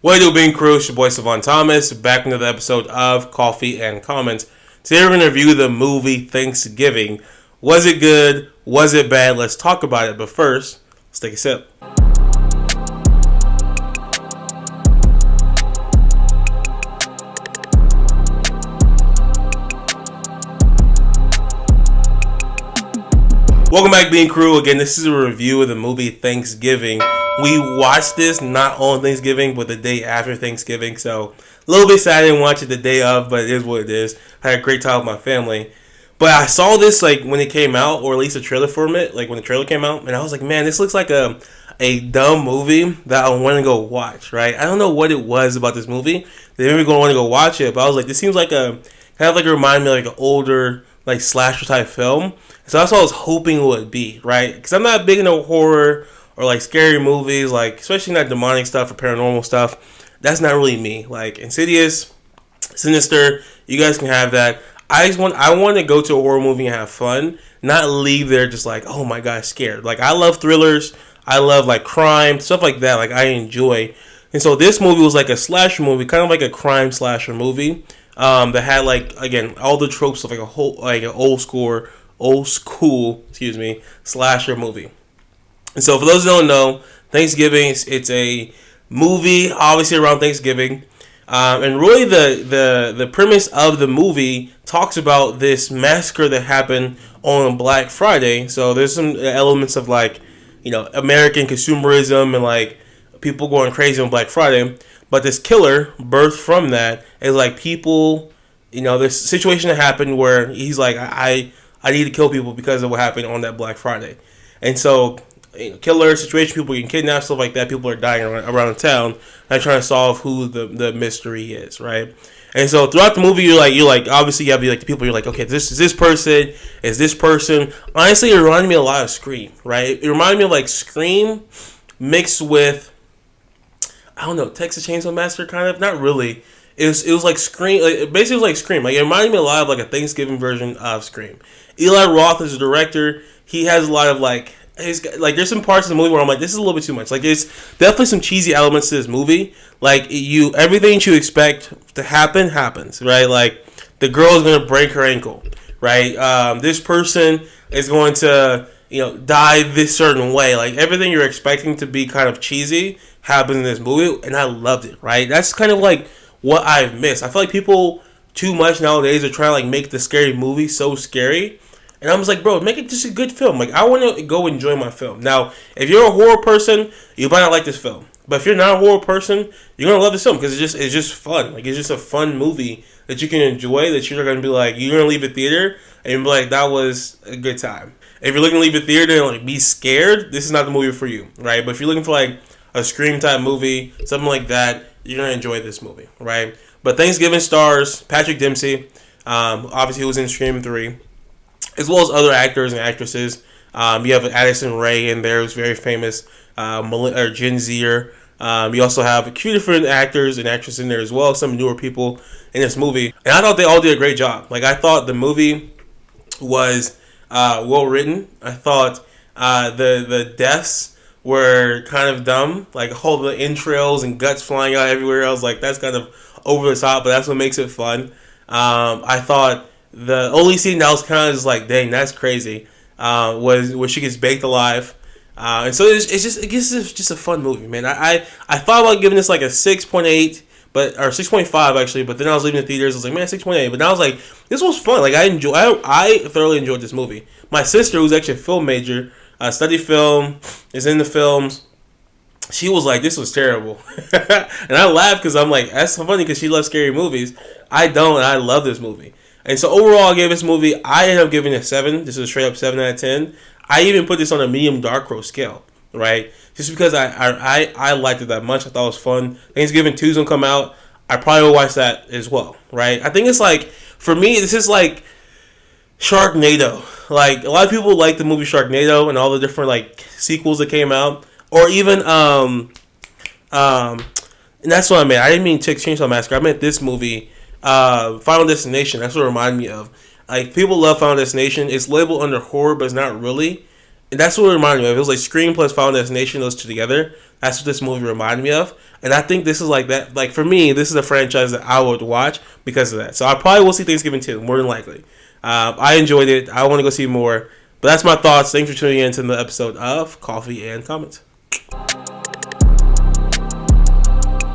What do being crew? It's your boy Savon Thomas, back with another episode of Coffee and Comments. Today we're going to review the movie Thanksgiving. Was it good? Was it bad? Let's talk about it. But first, let's take a sip. Welcome back, Being Crew. Again, this is a review of the movie Thanksgiving. We watched this not on Thanksgiving, but the day after Thanksgiving. So, a little bit sad I didn't watch it the day of, but it is what it is. I had a great time with my family. But I saw this when it came out, or at least a trailer for it, when the trailer came out, and I was like, man, this looks like a dumb movie that I want to go watch, right? I don't know what it was about this movie. They made me want to go watch it, but I was like, this seems like it reminded me of an older, slasher type film. So that's what I was hoping it would be, right? Because I'm not big into horror or scary movies, especially not demonic stuff or paranormal stuff. That's not really me. Insidious, Sinister, you guys can have that. I want to go to a horror movie and have fun, not leave there just oh my god, scared. I love thrillers, I love crime, stuff like that. I enjoy. And so this movie was a slasher movie, kind of like a crime slasher movie. That had again all the tropes of an old school slasher movie. And so for those who don't know, Thanksgiving, it's a movie obviously around Thanksgiving. And really the premise of the movie talks about this massacre that happened on Black Friday. So there's some elements of American consumerism and people going crazy on Black Friday. But this killer birthed from that is people, this situation that happened where he's I need to kill people because of what happened on that Black Friday. And so, killer situation, people getting kidnapped, stuff like that. People are dying around town. And trying to solve who the mystery is, right? And so throughout the movie, you're obviously you have the people. You're okay, this is this person. Is this person? Honestly, it reminded me a lot of Scream, right? It reminded me of Scream mixed with, I don't know, Texas Chainsaw Massacre, kind of. Not really. It was like Scream. Basically, it was like Scream. It reminded me a lot of a Thanksgiving version of Scream. Eli Roth is the director. He has a lot of there's some parts of the movie where I'm this is a little bit too much. There's definitely some cheesy elements to this movie. Everything you expect to happen happens, right? The girl is gonna break her ankle, right? This person is going to die this certain way. Everything you're expecting to be kind of cheesy happened in this movie, and I loved it, right? That's kind of what I've missed. I feel people too much nowadays are trying to make the scary movie so scary. And I was bro, make it just a good film. I want to go enjoy my film. Now, if you're a horror person, you might not like this film. But if you're not a horror person, you're going to love this film because it's just fun. It's just a fun movie that you can enjoy, that you're going to be you're going to leave the theater and you're going to be that was a good time. If you're looking to leave the theater and be scared, this is not the movie for you, right? But if you're looking for a Scream type movie, something like that, you're going to enjoy this movie, right? But Thanksgiving stars Patrick Dempsey. Obviously, he was in Scream 3. As well as other actors and actresses. You have Addison in there, who's very famous. Gen Zer. You also have a few different actors and actresses in there as well. Some newer people in this movie. And I thought they all did a great job. I thought the movie was well written. I thought the deaths were kind of dumb. All the entrails and guts flying out everywhere. I was that's kind of over the top, but that's what makes it fun. I thought the only scene that was kind of just dang, that's crazy, was when she gets baked alive. And so it's just a fun movie, man. I thought about giving this a 6.8, or 6.5 actually, but then I was leaving the theaters. I was man, 6.8. But now I was this was fun. I thoroughly enjoyed this movie. My sister, who's actually a film major, studied film, is in the films. She was this was terrible. And I laughed because I'm that's so funny because she loves scary movies. I don't, and I love this movie. And so overall, I gave this movie, I ended up giving it a 7. This is a straight up 7 out of 10. I even put this on a medium dark roast scale, right? Just because I liked it that much. I thought it was fun. Thanksgiving 2 is going to come out. I probably will watch that as well, right? I think it's for me, this is Sharknado. A lot of people like the movie Sharknado and all the different sequels that came out. Or even, and that's what I meant. I didn't mean Texas Chainsaw Massacre. I meant this movie, Final Destination. That's what it reminded me of. People love Final Destination. It's labeled under horror, but it's not really. And that's what it reminded me of. It was like Scream plus Final Destination, those two together. That's what this movie reminded me of. And I think this is like that. Like for me, this is a franchise that I would watch because of that. So I probably will see Thanksgiving 2, more than likely. I enjoyed it. I want to go see more. But that's my thoughts. Thanks for tuning in to the episode of Coffee and Comments.